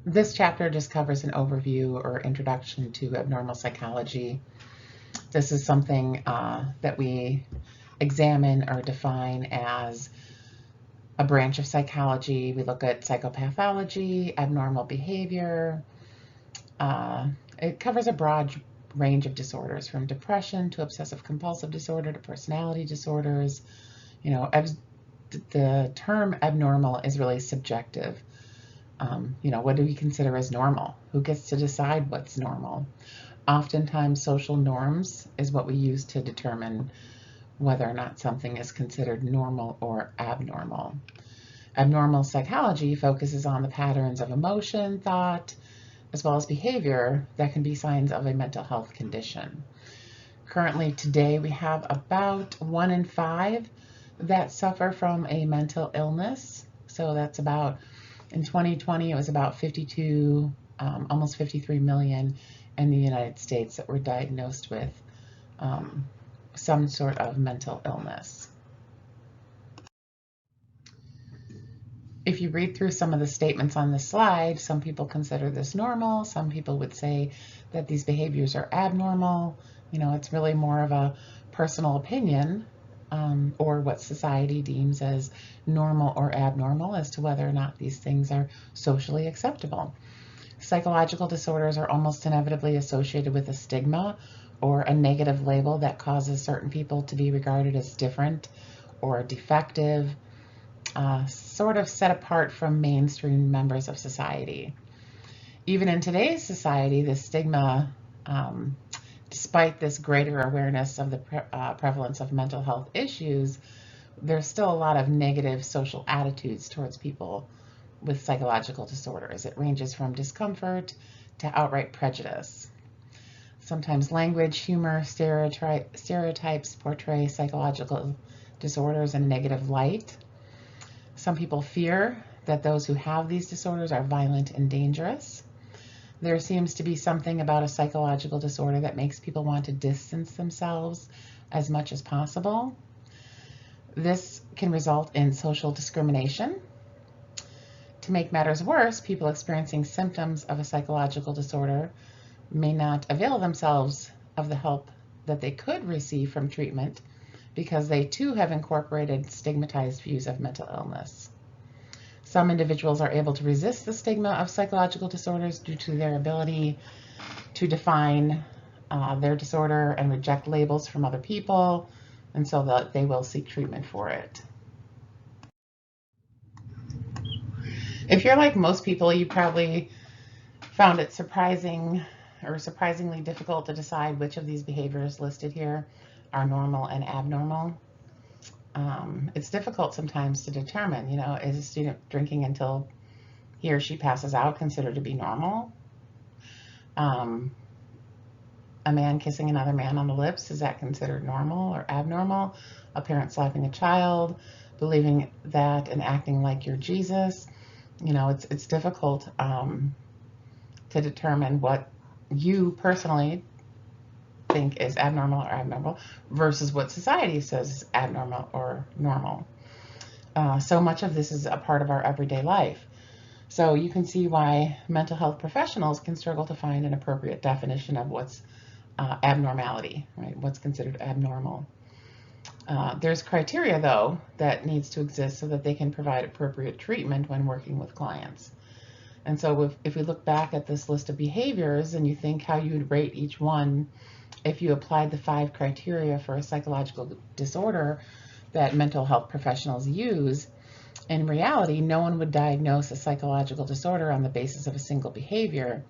This chapter just covers an overview or introduction to abnormal psychology. This is something that we examine or define as a branch of psychology. We look at psychopathology, abnormal behavior. It covers a broad range of disorders, from depression to obsessive compulsive disorder to personality disorders. The term abnormal is really subjective. What do we consider as normal? Who gets to decide what's normal? Oftentimes, social norms is what we use to determine whether or not something is considered normal or abnormal. Abnormal psychology focuses on the patterns of emotion, thought, as well as behavior that can be signs of a mental health condition. Currently, today, we have about 1 in 5 that suffer from a mental illness. So that's about, in 2020, it was about 52, almost 53 million in the United States that were diagnosed with some sort of mental illness. If you read through some of the statements on this slide, some people consider this normal. Some people would say that these behaviors are abnormal. It's really more of a personal opinion or what society deems as normal or abnormal as to whether or not these things are socially acceptable. Psychological disorders are almost inevitably associated with a stigma or a negative label that causes certain people to be regarded as different or defective, sort of set apart from mainstream members of society. Even in today's society, the stigma, despite this greater awareness of the prevalence of mental health issues, there's still a lot of negative social attitudes towards people with psychological disorders. It ranges from discomfort to outright prejudice. Sometimes language, humor, stereotypes portray psychological disorders in a negative light. Some people fear that those who have these disorders are violent and dangerous. There seems to be something about a psychological disorder that makes people want to distance themselves as much as possible. This can result in social discrimination. To make matters worse, people experiencing symptoms of a psychological disorder may not avail themselves of the help that they could receive from treatment because they too have incorporated stigmatized views of mental illness. Some individuals are able to resist the stigma of psychological disorders due to their ability to define their disorder and reject labels from other people, and so that they will seek treatment for it. If you're like most people, you probably found it surprisingly difficult to decide which of these behaviors listed here are normal and abnormal. It's difficult sometimes to determine, is a student drinking until he or she passes out considered to be normal? A man kissing another man on the lips, is that considered normal or abnormal? A parent slapping a child, believing that and acting like you're Jesus. It's difficult to determine what you personally think is abnormal or abnormal versus what society says is abnormal or normal. So much of this is a part of our everyday life. So you can see why mental health professionals can struggle to find an appropriate definition of what's abnormality, right? What's considered abnormal. There's criteria, though, that needs to exist so that they can provide appropriate treatment when working with clients. And so if we look back at this list of behaviors and you think how you would rate each one if you applied the 5 criteria for a psychological disorder that mental health professionals use, in reality, no one would diagnose a psychological disorder on the basis of a single behavior.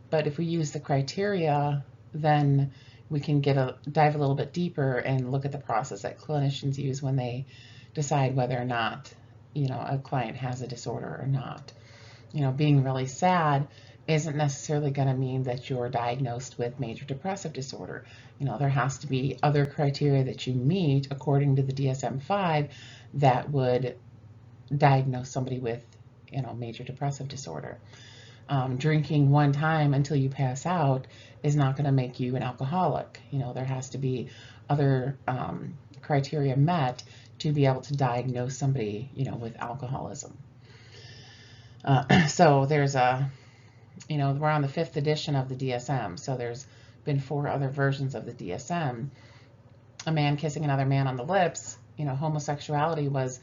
But if we use the criteria, then we can dive a little bit deeper and look at the process that clinicians use when they decide whether or not, a client has a disorder or not. Being really sad isn't necessarily going to mean that you're diagnosed with major depressive disorder. There has to be other criteria that you meet according to the DSM-5 that would diagnose somebody with, major depressive disorder. Drinking one time until you pass out is not going to make you an alcoholic. There has to be other criteria met to be able to diagnose somebody, with alcoholism. So there's a we're on the 5th edition of the DSM, so there's been 4 other versions of the DSM. A man kissing another man on the lips, homosexuality was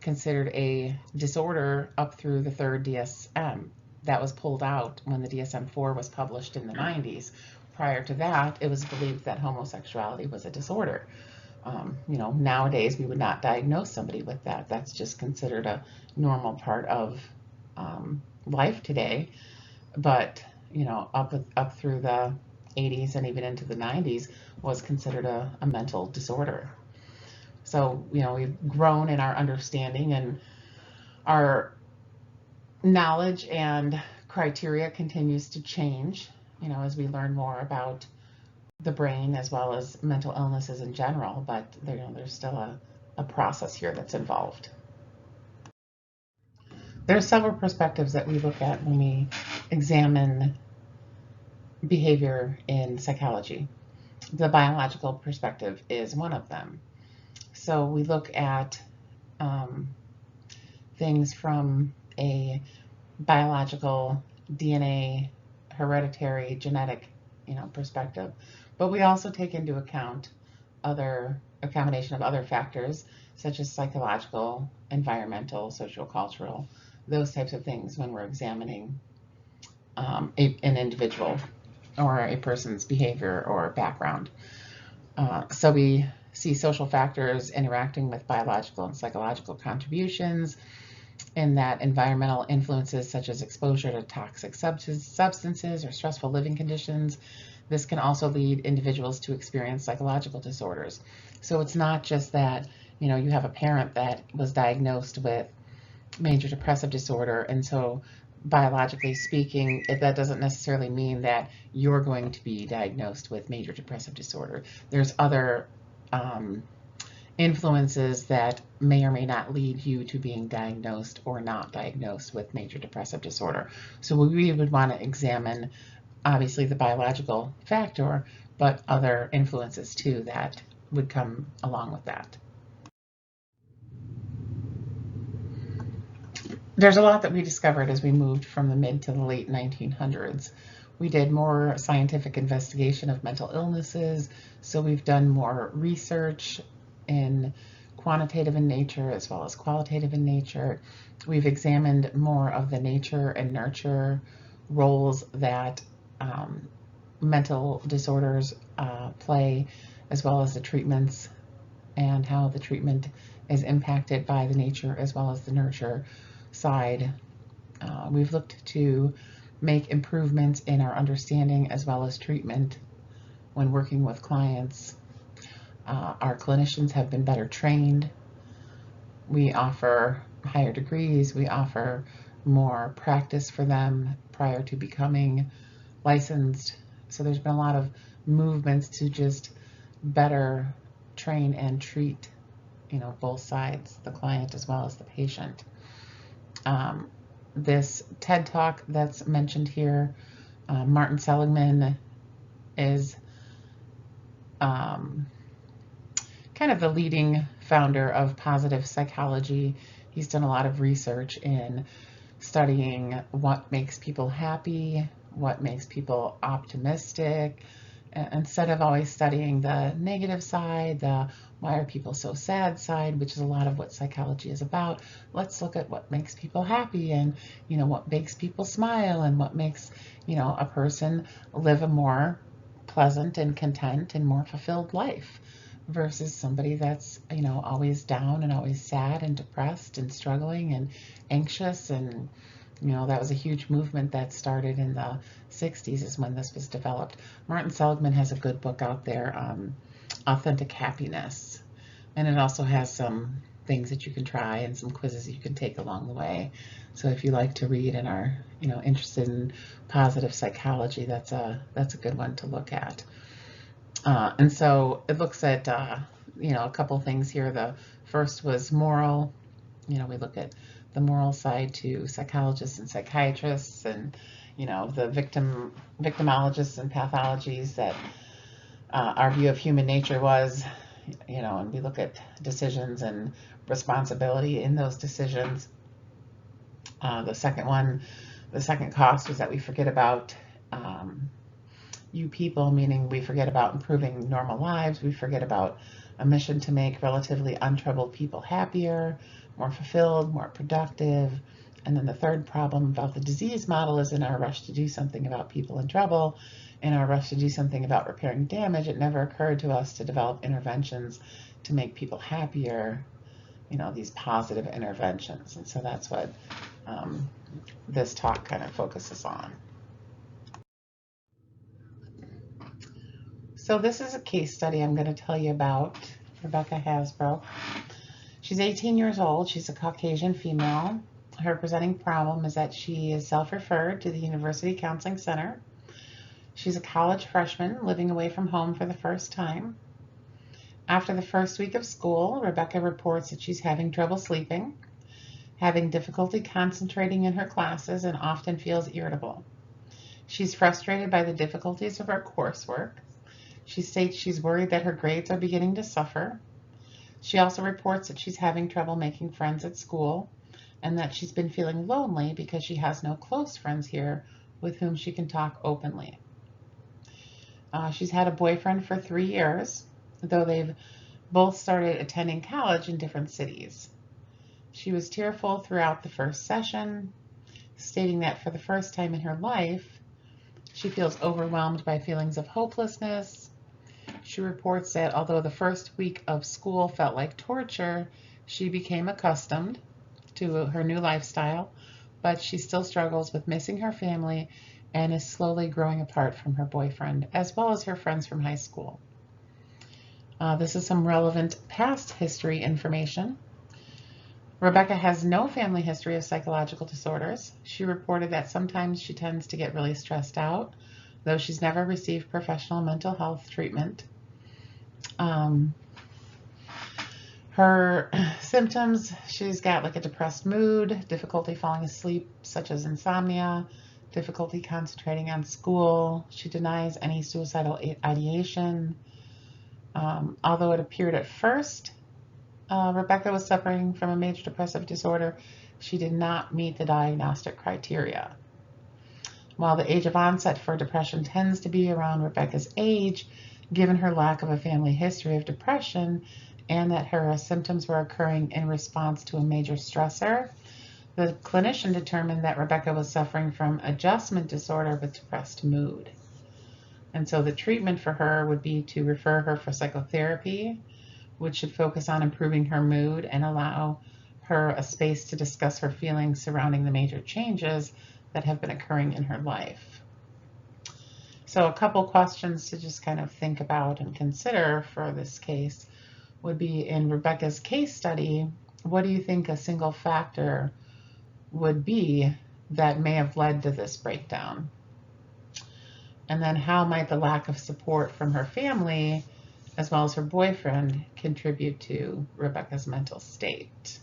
considered a disorder up through the 3rd DSM. That was pulled out when the DSM-4 was published in the 90s. Prior to that, it was believed that homosexuality was a disorder. Nowadays we would not diagnose somebody with that. That's just considered a normal part of life today. But up through the 80s and even into the 90s was considered a mental disorder. So we've grown in our understanding, and our knowledge and criteria continues to change, as we learn more about the brain as well as mental illnesses in general. But there's still a process here that's involved. There are several perspectives that we look at when we examine behavior in psychology. The biological perspective is one of them. So we look at things from a biological DNA, hereditary, genetic, perspective. But we also take into account a combination of other factors, such as psychological, environmental, sociocultural, those types of things when we're examining an individual or a person's behavior or background. So we see social factors interacting with biological and psychological contributions, in that environmental influences such as exposure to toxic substances or stressful living conditions. This can also lead individuals to experience psychological disorders. So it's not just that, you have a parent that was diagnosed with major depressive disorder, and so biologically speaking, that doesn't necessarily mean that you're going to be diagnosed with major depressive disorder. There's other influences that may or may not lead you to being diagnosed or not diagnosed with major depressive disorder. So we would want to examine, obviously, the biological factor, but other influences too that would come along with that. There's a lot that we discovered as we moved from the mid to the late 1900s. We did more scientific investigation of mental illnesses, so we've done more research in quantitative in nature as well as qualitative in nature. We've examined more of the nature and nurture roles that mental disorders play, as well as the treatments and how the treatment is impacted by the nature as well as the nurture side. We've looked to make improvements in our understanding as well as treatment when working with clients. Our clinicians have been better trained. We offer higher degrees. We offer more practice for them prior to becoming licensed. So there's been a lot of movements to just better train and treat, both sides, the client as well as the patient. This TED Talk that's mentioned here, Martin Seligman is kind of the leading founder of positive psychology. He's done a lot of research in studying what makes people happy, what makes people optimistic, instead of always studying the negative side, the why are people so sad side, which is a lot of what psychology is about. Let's look at what makes people happy, and what makes people smile, and what makes a person live a more pleasant and content and more fulfilled life, versus somebody that's always down and always sad and depressed and struggling and anxious. And that was a huge movement that started in the 60s is when this was developed. Martin Seligman has a good book out there, Authentic Happiness, and it also has some things that you can try and some quizzes you can take along the way. So if you like to read and are interested in positive psychology, that's a good one to look at. And so it looks at a couple things here. The first was moral. We look at the moral side to psychologists and psychiatrists, and the victimologists and pathologies that our view of human nature was, and we look at decisions and responsibility in those decisions. The second one The second cost was that we forget about you people, meaning we forget about improving normal lives. We forget about a mission to make relatively untroubled people happier, more fulfilled, more productive. And then the third problem about the disease model is in our rush to do something about people in trouble, in our rush to do something about repairing damage, it never occurred to us to develop interventions to make people happier, these positive interventions. And so that's what this talk kind of focuses on. So this is a case study I'm going to tell you about Rebecca Hasbro. She's 18 years old. She's a Caucasian female. Her presenting problem is that she is self-referred to the University Counseling Center. She's a college freshman living away from home for the first time. After the first week of school, Rebecca reports that she's having trouble sleeping, having difficulty concentrating in her classes, and often feels irritable. She's frustrated by the difficulties of her coursework. She states she's worried that her grades are beginning to suffer. She also reports that she's having trouble making friends at school and that she's been feeling lonely because she has no close friends here with whom she can talk openly. She's had a boyfriend for 3 years, though they've both started attending college in different cities. She was tearful throughout the first session, stating that for the first time in her life, she feels overwhelmed by feelings of hopelessness. She reports that although the first week of school felt like torture, she became accustomed to her new lifestyle, but she still struggles with missing her family and is slowly growing apart from her boyfriend, as well as her friends from high school. This is some relevant past history information. Rebecca has no family history of psychological disorders. She reported that sometimes she tends to get really stressed out, though she's never received professional mental health treatment. Her symptoms, she's got like a depressed mood, difficulty falling asleep, such as insomnia, difficulty concentrating on school. She denies any suicidal ideation. Although it appeared at first Rebecca was suffering from a major depressive disorder, she did not meet the diagnostic criteria. While the age of onset for depression tends to be around Rebecca's age, given her lack of a family history of depression and that her symptoms were occurring in response to a major stressor, the clinician determined that Rebecca was suffering from adjustment disorder with depressed mood. And so the treatment for her would be to refer her for psychotherapy, which should focus on improving her mood and allow her a space to discuss her feelings surrounding the major changes that have been occurring in her life. So a couple questions to just kind of think about and consider for this case would be, in Rebecca's case study, what do you think a single factor would be that may have led to this breakdown? And then how might the lack of support from her family as well as her boyfriend contribute to Rebecca's mental state?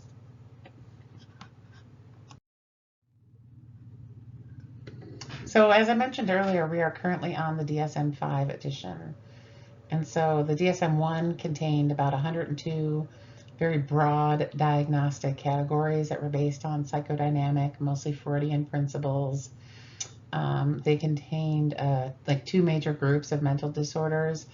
So as I mentioned earlier, we are currently on the DSM-5 edition. And so the DSM-1 contained about 102 very broad diagnostic categories that were based on psychodynamic, mostly Freudian principles. They contained like 2 major groups of mental disorders.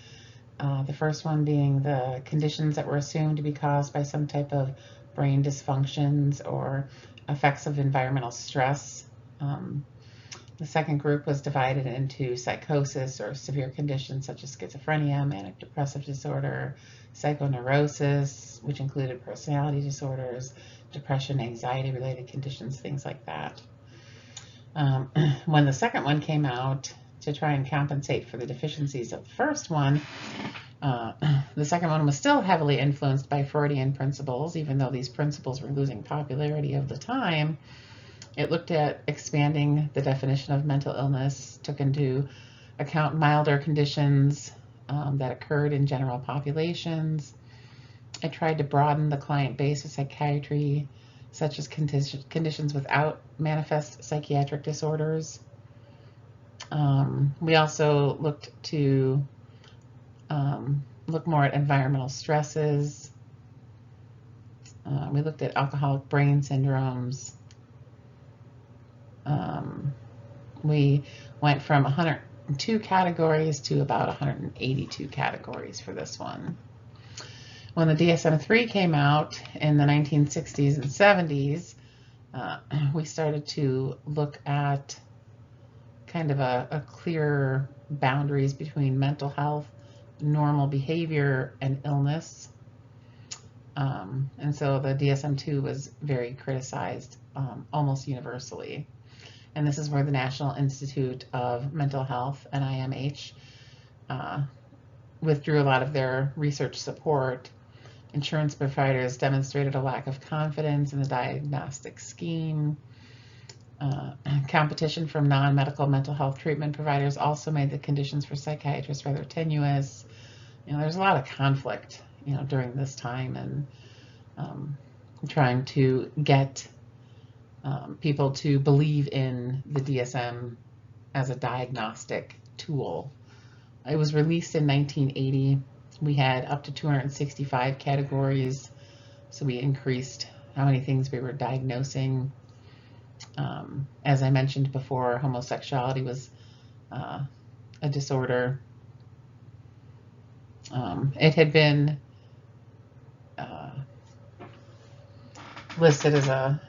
The first one being the conditions that were assumed to be caused by some type of brain dysfunctions or effects of environmental stress. The second group was divided into psychosis or severe conditions such as schizophrenia, manic depressive disorder, psychoneurosis, which included personality disorders, depression, anxiety-related conditions, things like that. When the second one came out, to try and compensate for the deficiencies of the first one, the second one was still heavily influenced by Freudian principles, even though these principles were losing popularity of the time. It looked at expanding the definition of mental illness, took into account milder conditions that occurred in general populations. It tried to broaden the client base of psychiatry, such as conditions without manifest psychiatric disorders. We also looked to look more at environmental stresses. We looked at alcoholic brain syndromes. We went from 102 categories to about 182 categories for this one. When the DSM-3 came out in the 1960s and 70s, we started to look at kind of a clearer boundaries between mental health, normal behavior, and illness. And so the DSM-2 was very criticized almost universally. And this is where the National Institute of Mental Health, NIMH, withdrew a lot of their research support. Insurance providers demonstrated a lack of confidence in the diagnostic scheme. Competition from non-medical mental health treatment providers also made the conditions for psychiatrists rather tenuous. There's a lot of conflict, during this time, and trying to get people to believe in the DSM as a diagnostic tool. It was released in 1980. We had up to 265 categories, so we increased how many things we were diagnosing. As I mentioned before, homosexuality was a disorder. It had been listed as a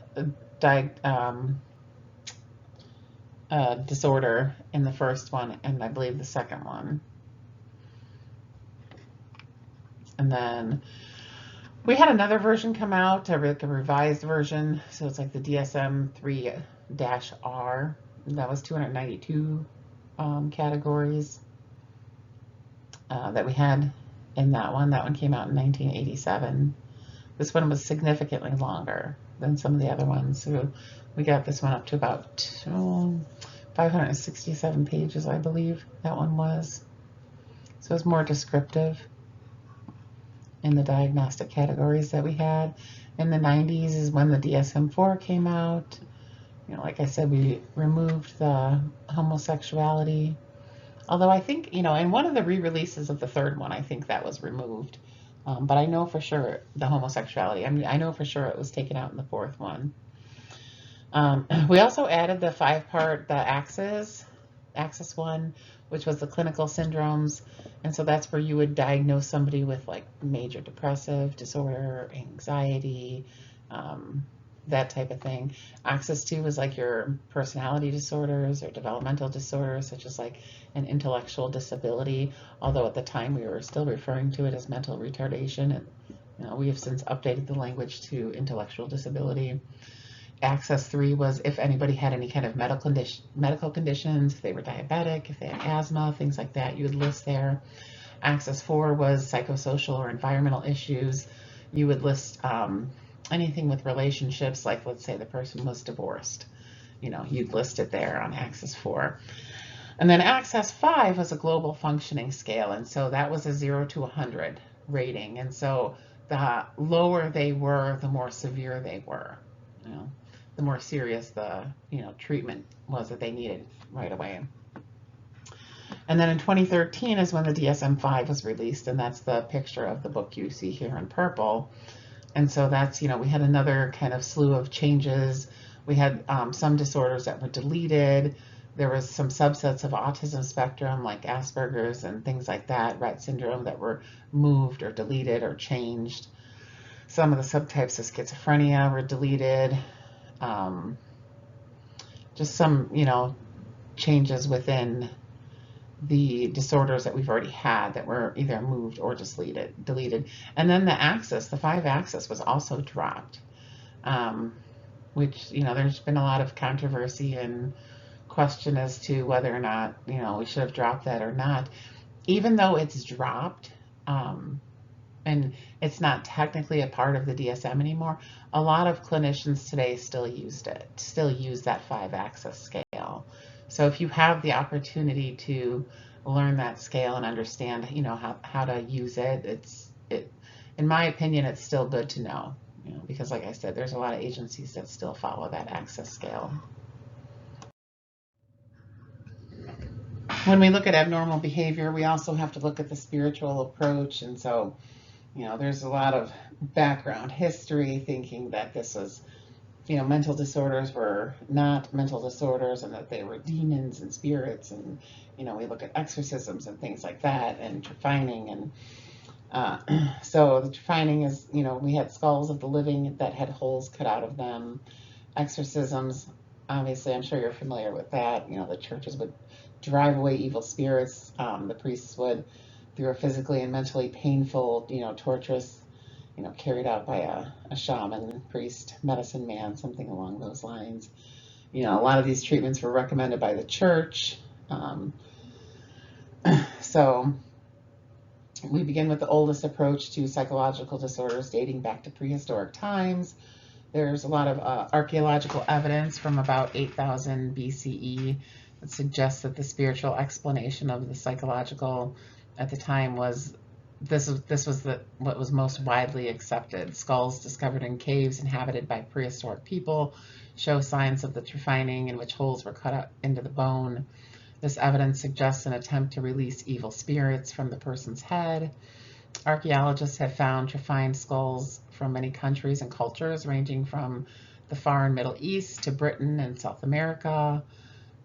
disorder in the first one, and I believe the second one. And then we had another version come out, a revised version. So it's like the DSM-3-R. That was 292 categories that we had in that one. That one came out in 1987. This one was significantly longer than some of the other ones. So we got this one up to about 567 pages, I believe that one was. So it's more descriptive in the diagnostic categories that we had. In the 90s is when the DSM-4 came out. Like I said, we removed the homosexuality. Although I think, in one of the re-releases of the third one, I think that was removed. But I know for sure the homosexuality, I know for sure it was taken out in the fourth one. We also added the 5-part, the Axis one, which was the clinical syndromes. And so that's where you would diagnose somebody with like major depressive disorder, anxiety, that type of thing. Axis 2 was like your personality disorders or developmental disorders, such as like an intellectual disability, although at the time we were still referring to it as mental retardation. And we have since updated the language to intellectual disability. Axis 3 was if anybody had any kind of medical conditions, if they were diabetic, if they had asthma, things like that, you would list there. Axis 4 was psychosocial or environmental issues. You would list anything with relationships, like let's say the person was divorced. You'd list it there on Axis 4. And then Axis 5 was a global functioning scale, and so that was a 0 to 100 rating. And so the lower they were, the more severe they were. The more serious the treatment was that they needed right away. And then in 2013 is when the DSM-5 was released, and that's the picture of the book you see here in purple. And so that's, we had another kind of slew of changes. We had some disorders that were deleted. There was some subsets of autism spectrum like Asperger's and things like that, Rett syndrome, that were moved or deleted or changed. Some of the subtypes of schizophrenia were deleted. Just some, changes within the disorders that we've already had that were either moved or just deleted. And then the axis, the 5-axis, was also dropped, which, there's been a lot of controversy and question as to whether or not, we should have dropped that or not. Even though it's dropped, and it's not technically a part of the DSM anymore, a lot of clinicians today still use that 5-axis scale. So if you have the opportunity to learn that scale and understand, how to use it, in my opinion, it's still good to know, because like I said, there's a lot of agencies that still follow that axis scale. When we look at abnormal behavior, we also have to look at the spiritual approach. And so, there's a lot of background history thinking that this was, mental disorders were not mental disorders and that they were demons and spirits. And, we look at exorcisms and things like that and trephining. And so the trephining is, we had skulls of the living that had holes cut out of them. Exorcisms, obviously, I'm sure you're familiar with that. The churches would drive away evil spirits. The priests would, through a physically and mentally painful, torturous, carried out by a shaman, priest, medicine man, something along those lines. A lot of these treatments were recommended by the church. So we begin with the oldest approach to psychological disorders dating back to prehistoric times. There's a lot of archaeological evidence from about 8,000 BCE that suggests that the spiritual explanation of the psychological at the time was what was most widely accepted. Skulls discovered in caves inhabited by prehistoric people show signs of the trephining in which holes were cut out into the bone. This evidence suggests an attempt to release evil spirits from the person's head. Archaeologists have found trephined skulls from many countries and cultures, ranging from the far and Middle East to Britain and South America.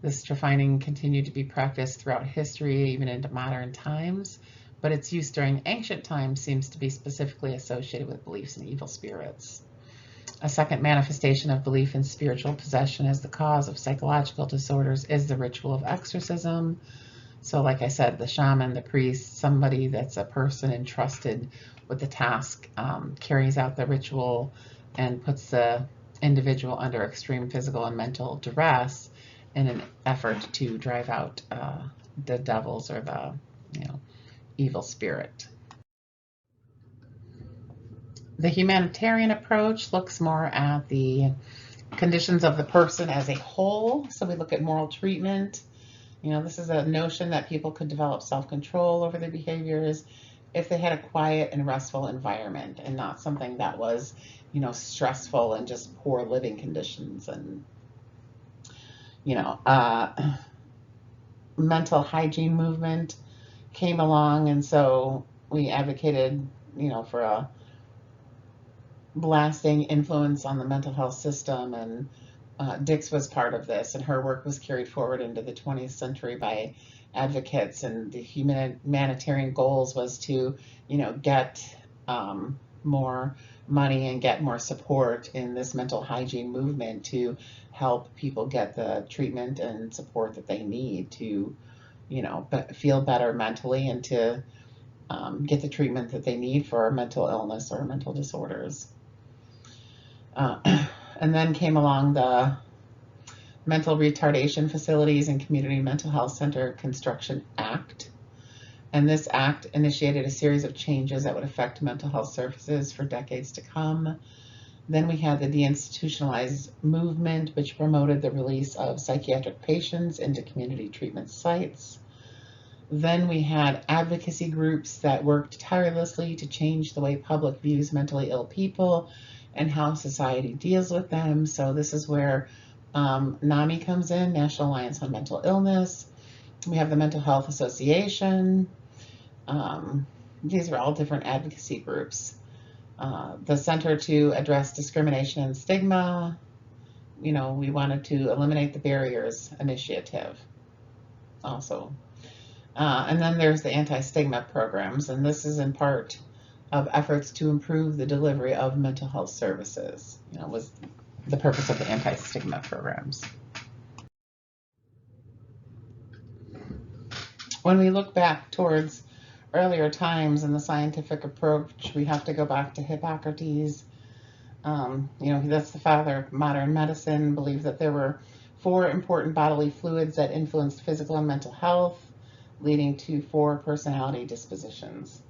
This trephining continued to be practiced throughout history, even into modern times, but its use during ancient times seems to be specifically associated with beliefs in evil spirits. A second manifestation of belief in spiritual possession as the cause of psychological disorders is the ritual of exorcism. So like I said, the shaman, the priest, somebody that's a person entrusted with the task, carries out the ritual and puts the individual under extreme physical and mental duress in an effort to drive out the devils or the evil spirit. The humanitarian approach looks more at the conditions of the person as a whole. So we look at moral treatment. This is a notion that people could develop self-control over their behaviors if they had a quiet and restful environment and not something that was, stressful and just poor living conditions. And, mental hygiene movement came along. And so we advocated, for a lasting influence on the mental health system. And Dix was part of this, and her work was carried forward into the 20th century by advocates. And the humanitarian goals was to, get more money and get more support in this mental hygiene movement to help people get the treatment and support that they need to, feel better mentally and to get the treatment that they need for mental illness or mental disorders. And then came along the Mental Retardation Facilities and Community Mental Health Center Construction Act. And this act initiated a series of changes that would affect mental health services for decades to come. Then we had the deinstitutionalized movement, which promoted the release of psychiatric patients into community treatment sites. Then we had advocacy groups that worked tirelessly to change the way public views mentally ill people and how society deals with them. So this is where NAMI comes in, National Alliance on Mental Illness. We have the Mental Health Association. These are all different advocacy groups. The Center to Address Discrimination and Stigma. We wanted to eliminate the barriers initiative also. And then there's the anti-stigma programs, and this is in part of efforts to improve the delivery of mental health services, was the purpose of the anti-stigma programs. When we look back towards earlier times in the scientific approach, we have to go back to Hippocrates. That's the father of modern medicine, believed that there were 4 important bodily fluids that influenced physical and mental health, leading to 4 personality dispositions.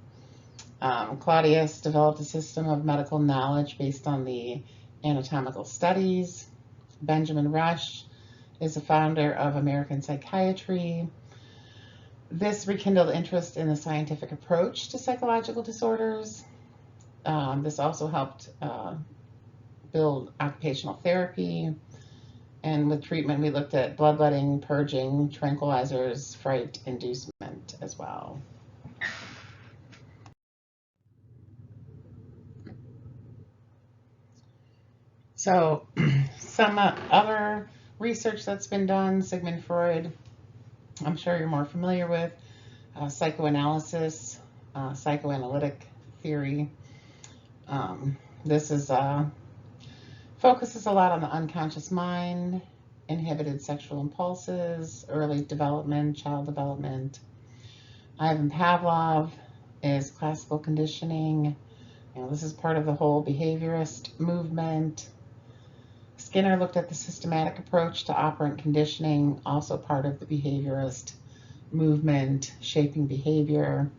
Claudius developed a system of medical knowledge based on the anatomical studies. Benjamin Rush is the founder of American psychiatry. This rekindled interest in the scientific approach to psychological disorders. This also helped build occupational therapy. And with treatment, we looked at bloodletting, purging, tranquilizers, fright inducement as well. So Some other research that's been done, Sigmund Freud, I'm sure you're more familiar with, psychoanalysis, psychoanalytic theory. This is focuses a lot on the unconscious mind, inhibited sexual impulses, early development, child development. Ivan Pavlov is classical conditioning. This is part of the whole behaviorist movement. Skinner looked at the systematic approach to operant conditioning, also part of the behaviorist movement, shaping behavior.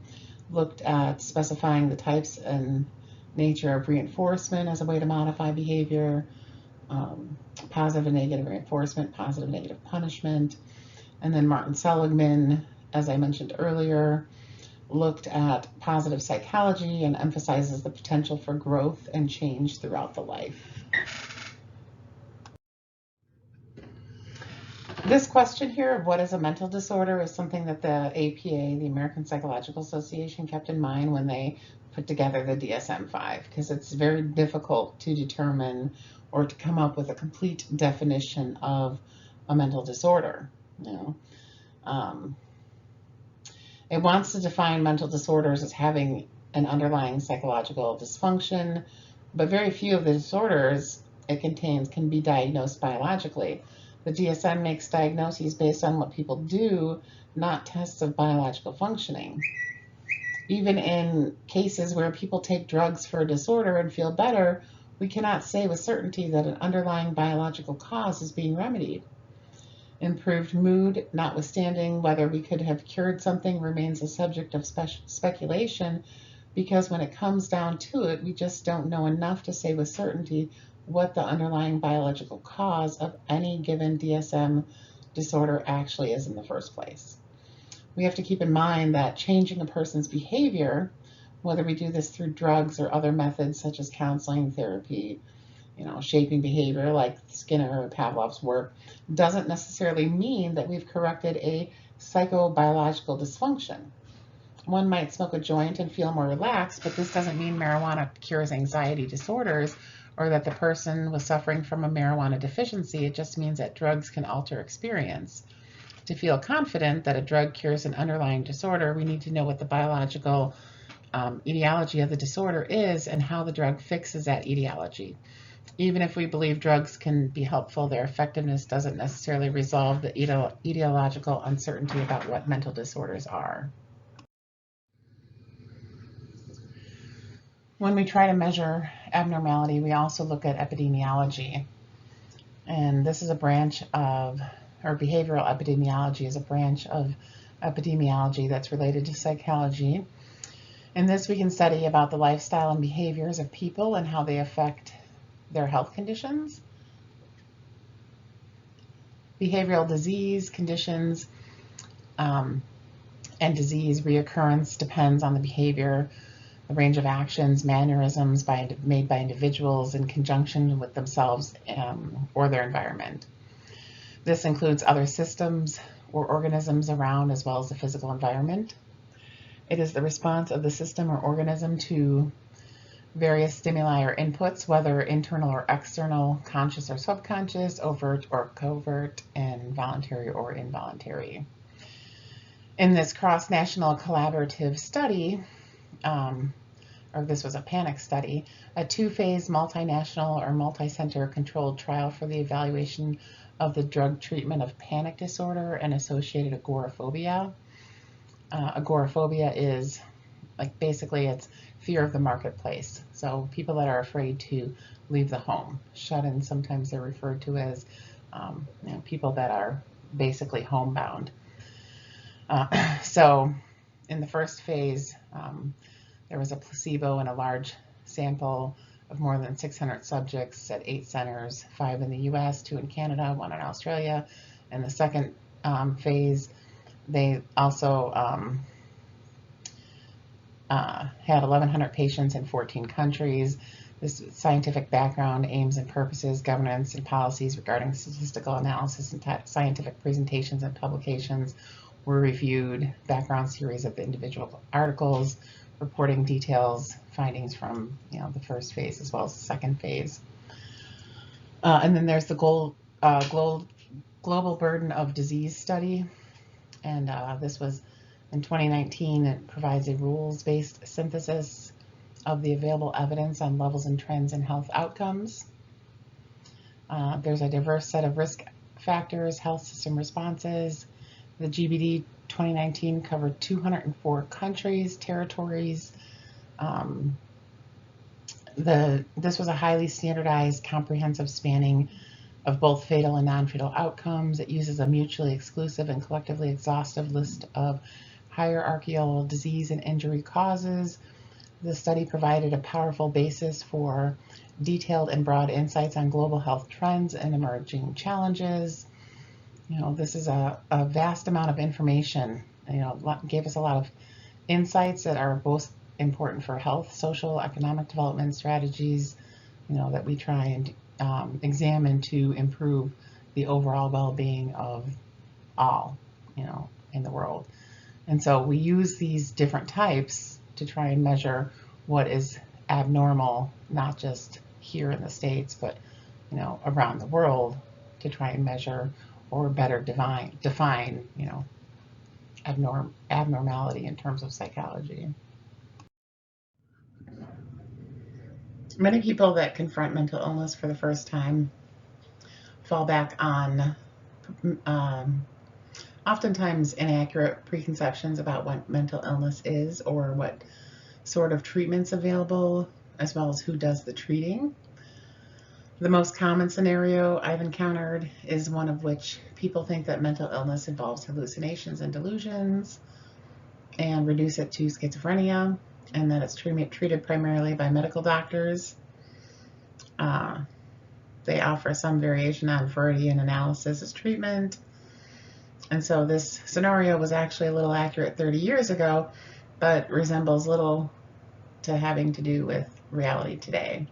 Looked at specifying the types and nature of reinforcement as a way to modify behavior, positive and negative reinforcement, positive and negative punishment. And then Martin Seligman, as I mentioned earlier, looked at positive psychology and emphasizes the potential for growth and change throughout the life. This question here of what is a mental disorder is something that the APA, the American Psychological Association, kept in mind when they put together the DSM-5, because it's very difficult to determine or to come up with a complete definition of a mental disorder. It wants to define mental disorders as having an underlying psychological dysfunction, but very few of the disorders it contains can be diagnosed biologically. The DSM makes diagnoses based on what people do, not tests of biological functioning. Even in cases where people take drugs for a disorder and feel better, we cannot say with certainty that an underlying biological cause is being remedied. Improved mood, notwithstanding whether we could have cured something, remains a subject of speculation, because when it comes down to it, we just don't know enough to say with certainty what the underlying biological cause of any given DSM disorder actually is in the first place. We have to keep in mind that changing a person's behavior, whether we do this through drugs or other methods such as counseling, therapy, shaping behavior like Skinner or Pavlov's work, doesn't necessarily mean that we've corrected a psychobiological dysfunction. One might smoke a joint and feel more relaxed, but this doesn't mean marijuana cures anxiety disorders or that the person was suffering from a marijuana deficiency. It just means that drugs can alter experience. To feel confident that a drug cures an underlying disorder, we need to know what the biological etiology of the disorder is and how the drug fixes that etiology. Even if we believe drugs can be helpful, their effectiveness doesn't necessarily resolve the etiological uncertainty about what mental disorders are. When we try to measure abnormality, we also look at epidemiology. And this is a branch of, or behavioral epidemiology is a branch of epidemiology that's related to psychology. In this, we can study about the lifestyle and behaviors of people and how they affect their health conditions. Behavioral disease conditions and disease reoccurrence depends on the behavior, the range of actions, mannerisms made by individuals in conjunction with themselves or their environment. This includes other systems or organisms around as well as the physical environment. It is the response of the system or organism to various stimuli or inputs, whether internal or external, conscious or subconscious, overt or covert, and voluntary or involuntary. In this cross-national collaborative study, or this was a panic study, a two-phase multinational or multi-center controlled trial for the evaluation of the drug treatment of panic disorder and associated agoraphobia. Agoraphobia is basically it's fear of the marketplace. So people that are afraid to leave the home. Shut-in, sometimes they're referred to as people that are basically homebound. So in the first phase, there was a placebo and a large sample of more than 600 subjects at 8 centers, 5 in the US, 2 in Canada, 1 in Australia. In the second phase, they also had 1,100 patients in 14 countries. This scientific background, aims and purposes, governance and policies regarding statistical analysis and scientific presentations and publications were reviewed. Background series of the individual articles, reporting details, findings from the first phase as well as the second phase. And then there's the global burden of disease study. And this was in 2019. It provides a rules-based synthesis of the available evidence on levels and trends in health outcomes. There's a diverse set of risk factors, health system responses. The GBD 2019 covered 204 countries, territories. This was a highly standardized, comprehensive spanning of both fatal and non-fatal outcomes. It uses a mutually exclusive and collectively exhaustive list of hierarchical disease and injury causes. The study provided a powerful basis for detailed and broad insights on global health trends and emerging challenges. This is a vast amount of information. Gave us a lot of insights that are both important for health, social, economic development strategies, that we try and examine to improve the overall well-being of all, in the world. And so we use these different types to try and measure what is abnormal, not just here in the States, but around the world, to try and measure or better define abnormality in terms of psychology. Many people that confront mental illness for the first time fall back on oftentimes inaccurate preconceptions about what mental illness is or what sort of treatment's available, as well as who does the treating. The most common scenario I've encountered is one of which people think that mental illness involves hallucinations and delusions and reduce it to schizophrenia, and that it's treated primarily by medical doctors. They offer some variation on Freudian analysis as treatment. And so this scenario was actually a little accurate 30 years ago, but resembles little to having to do with reality today.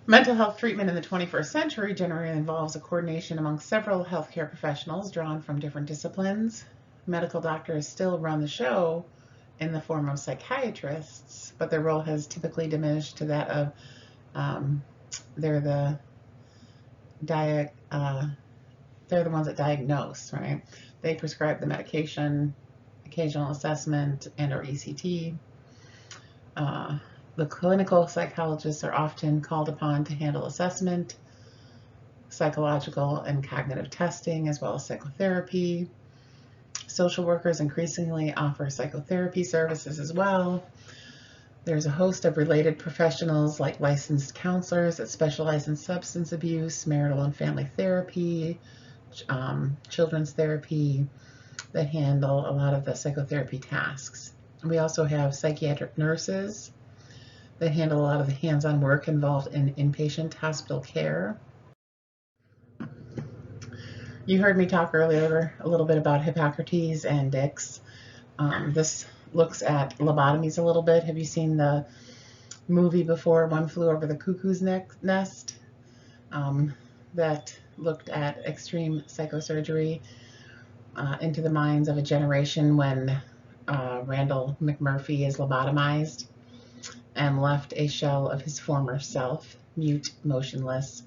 Mental health treatment in the 21st century generally involves a coordination among several healthcare professionals drawn from different disciplines. Medical doctors still run the show in the form of psychiatrists, but their role has typically diminished to that of they're the ones that diagnose, right? They prescribe the medication, occasional assessment, and or ECT. The clinical psychologists are often called upon to handle assessment, psychological and cognitive testing, as well as psychotherapy. Social workers increasingly offer psychotherapy services as well. There's a host of related professionals like licensed counselors that specialize in substance abuse, marital and family therapy, children's therapy, that handle a lot of the psychotherapy tasks. We also have psychiatric nurses that handle a lot of the hands-on work involved in inpatient hospital care. You heard me talk earlier a little bit about Hippocrates and Dix. This looks at lobotomies a little bit. Have you seen the movie before, One Flew Over the Cuckoo's Nest? That looked at extreme psychosurgery into the minds of a generation when Randall McMurphy is lobotomized and left a shell of his former self, mute, motionless,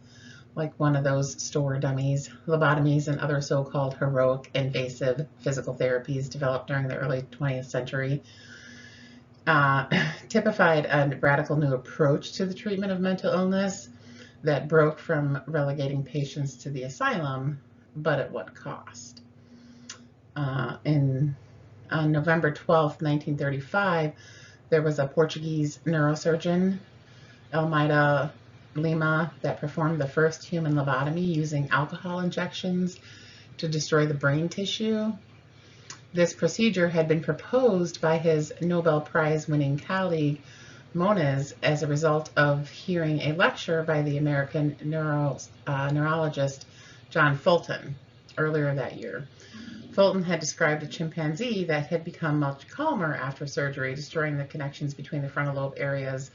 like one of those store dummies. Lobotomies and other so-called heroic invasive physical therapies developed during the early 20th century typified a radical new approach to the treatment of mental illness that broke from relegating patients to the asylum, but at what cost? On November 12th, 1935, there was a Portuguese neurosurgeon, Almeida Lima, that performed the first human lobotomy using alcohol injections to destroy the brain tissue. This procedure had been proposed by his Nobel Prize-winning colleague Moniz as a result of hearing a lecture by the American neurologist John Fulton earlier that year. Fulton had described a chimpanzee that had become much calmer after surgery, destroying the connections between the frontal lobe areas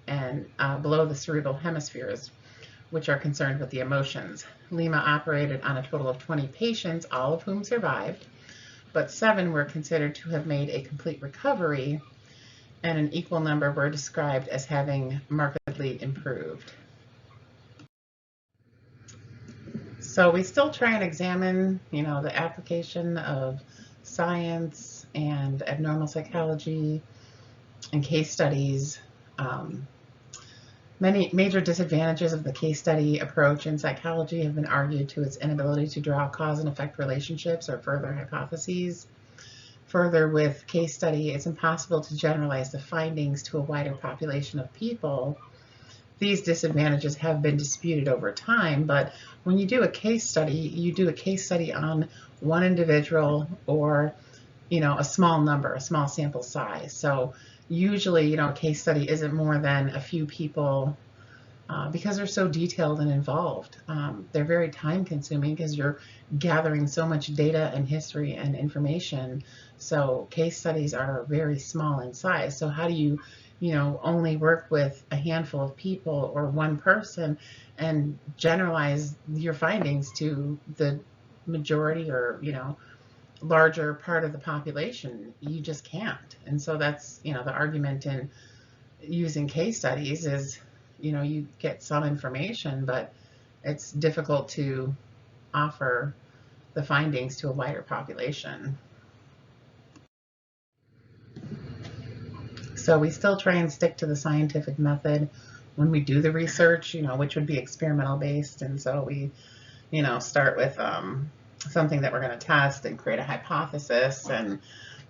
and below the cerebral hemispheres, which are concerned with the emotions. Lima operated on a total of 20 patients, all of whom survived, but 7 were considered to have made a complete recovery, and an equal number were described as having markedly improved. So we still try and examine, the application of science and abnormal psychology and case studies. Um, Many major disadvantages of the case study approach in psychology have been argued to its inability to draw cause and effect relationships or further hypotheses. Further, with case study, it's impossible to generalize the findings to a wider population of people. These disadvantages have been disputed over time, but when you do a case study, you do a case study on one individual or, a small number, a small sample size. So usually, a case study isn't more than a few people because they're so detailed and involved. They're very time consuming because you're gathering so much data and history and information. So case studies are very small in size. So how do you, only work with a handful of people or one person and generalize your findings to the majority or, larger part of the population? You just can't. And so that's, the argument in using case studies is, you get some information, but it's difficult to offer the findings to a wider population. So we still try and stick to the scientific method when we do the research, which would be experimental based. And so we, start with something that we're going to test and create a hypothesis and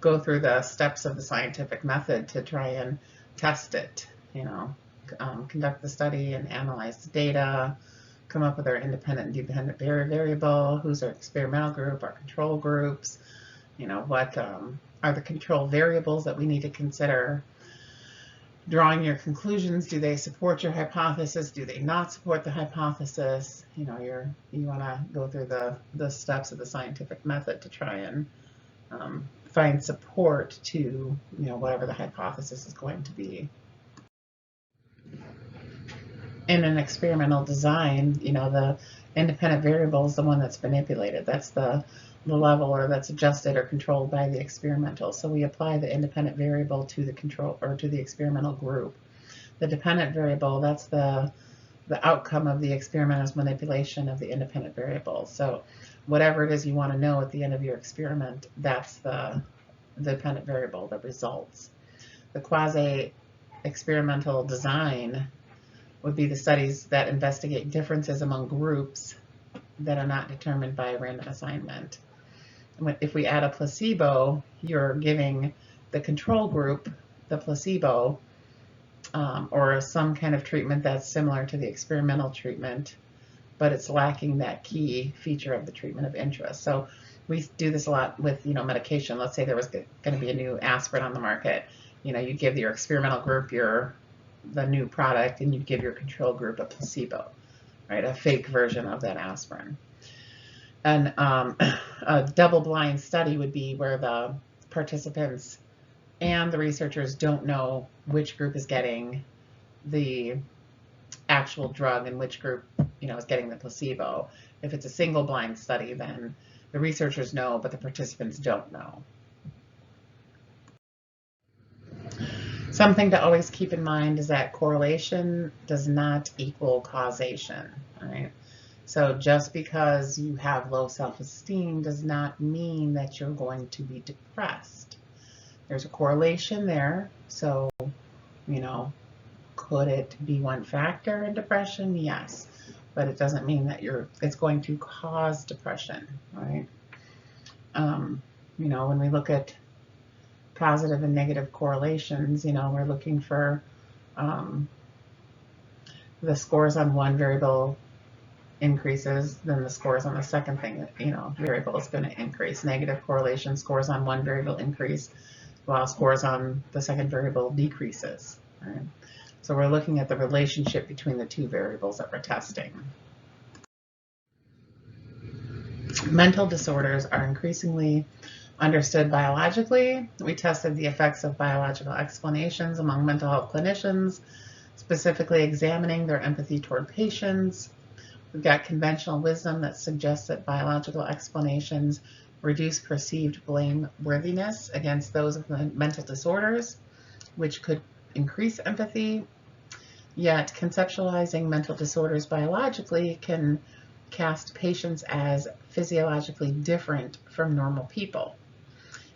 go through the steps of the scientific method to try and test it, conduct the study and analyze the data, come up with our independent and dependent variable, who's our experimental group, our control groups, what are the control variables that we need to consider. Drawing your conclusions, do they support your hypothesis? Do they not support the hypothesis? You want to go through the steps of the scientific method to try and find support to, whatever the hypothesis is going to be. In an experimental design, the independent variable is the one that's manipulated. That's the level or that's adjusted or controlled by the experimental. So we apply the independent variable to the control or to the experimental group. The dependent variable, that's the outcome of the experimental's manipulation of the independent variable. So whatever it is you want to know at the end of your experiment, that's the dependent variable, the results. The quasi-experimental design would be the studies that investigate differences among groups that are not determined by random assignment. If we add a placebo, you're giving the control group the placebo or some kind of treatment that's similar to the experimental treatment, but it's lacking that key feature of the treatment of interest. So we do this a lot with, medication. Let's say there was going to be a new aspirin on the market. You give your experimental group the new product, and you give your control group a placebo, right? A fake version of that aspirin. And a double-blind study would be where the participants and the researchers don't know which group is getting the actual drug and which group, is getting the placebo. If it's a single-blind study, then the researchers know, but the participants don't know. Something to always keep in mind is that correlation does not equal causation, right? So just because you have low self-esteem does not mean that you're going to be depressed. There's a correlation there. So, could it be one factor in depression? Yes, but it doesn't mean that it's going to cause depression, right? When we look at positive and negative correlations, we're looking for the scores on one variable increases, then the scores on the second thing, variable is going to increase. Negative correlation, scores on one variable increase, while scores on the second variable decreases. Right? So we're looking at the relationship between the two variables that we're testing. Mental disorders are increasingly understood biologically. We tested the effects of biological explanations among mental health clinicians, specifically examining their empathy toward patients. We've got conventional wisdom that suggests that biological explanations reduce perceived blameworthiness against those with mental disorders, which could increase empathy. Yet conceptualizing mental disorders biologically can cast patients as physiologically different from normal people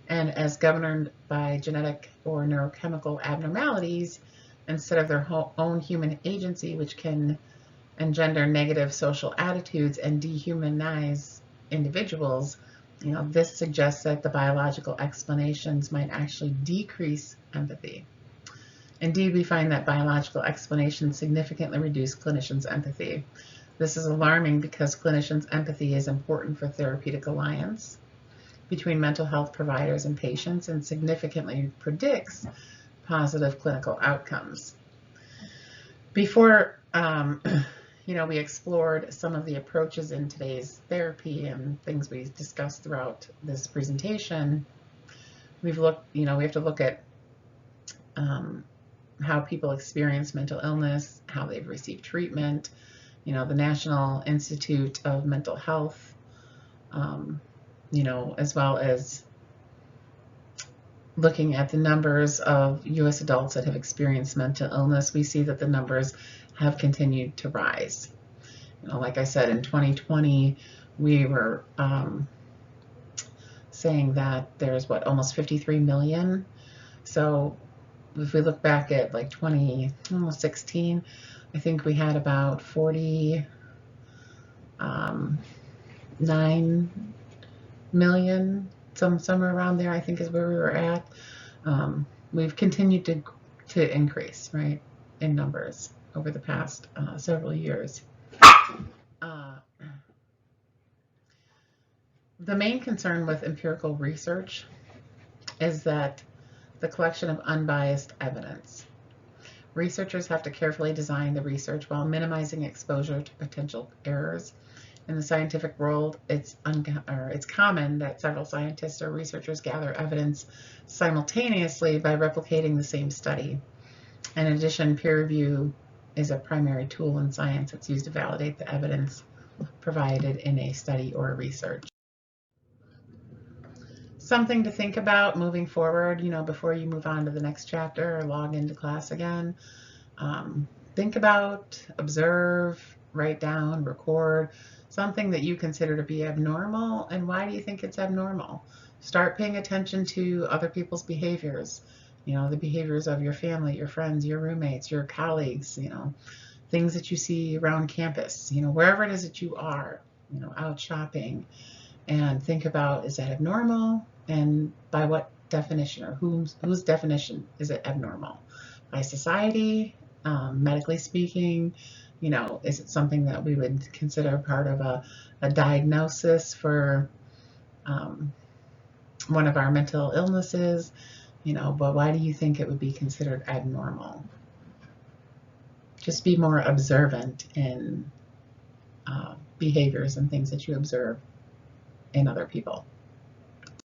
and as governed by genetic or neurochemical abnormalities instead of their own human agency, which can engender negative social attitudes and dehumanize individuals. This suggests that the biological explanations might actually decrease empathy. Indeed, we find that biological explanations significantly reduce clinicians' empathy. This is alarming because clinicians' empathy is important for therapeutic alliance between mental health providers and patients and significantly predicts positive clinical outcomes. Before we explored some of the approaches in today's therapy and things we discussed throughout this presentation, we have to look at how people experience mental illness, how they've received treatment, the National Institute of Mental Health, as well as looking at the numbers of U.S. adults that have experienced mental illness. We see that the numbers have continued to rise. Like I said, in 2020, we were saying that there's almost 53 million. So if we look back at like 2016, I think we had about 49 million, somewhere around there, I think is where we were at. We've continued to increase, right, in numbers over the past several years. The main concern with empirical research is that the collection of unbiased evidence. Researchers have to carefully design the research while minimizing exposure to potential errors. In the scientific world, it's common that several scientists or researchers gather evidence simultaneously by replicating the same study. In addition, peer review is a primary tool in science that's used to validate the evidence provided in a study or research. Something to think about moving forward, before you move on to the next chapter or log into class again. Think about, observe, write down, record something that you consider to be abnormal, and why do you think it's abnormal? Start paying attention to other people's behaviors, the behaviors of your family, your friends, your roommates, your colleagues, things that you see around campus, wherever it is that you are, out shopping, and think about, is that abnormal? And by what definition, or whose definition is it abnormal? By society, medically speaking, is it something that we would consider part of a diagnosis for one of our mental illnesses? But why do you think it would be considered abnormal? Just be more observant in behaviors and things that you observe in other people.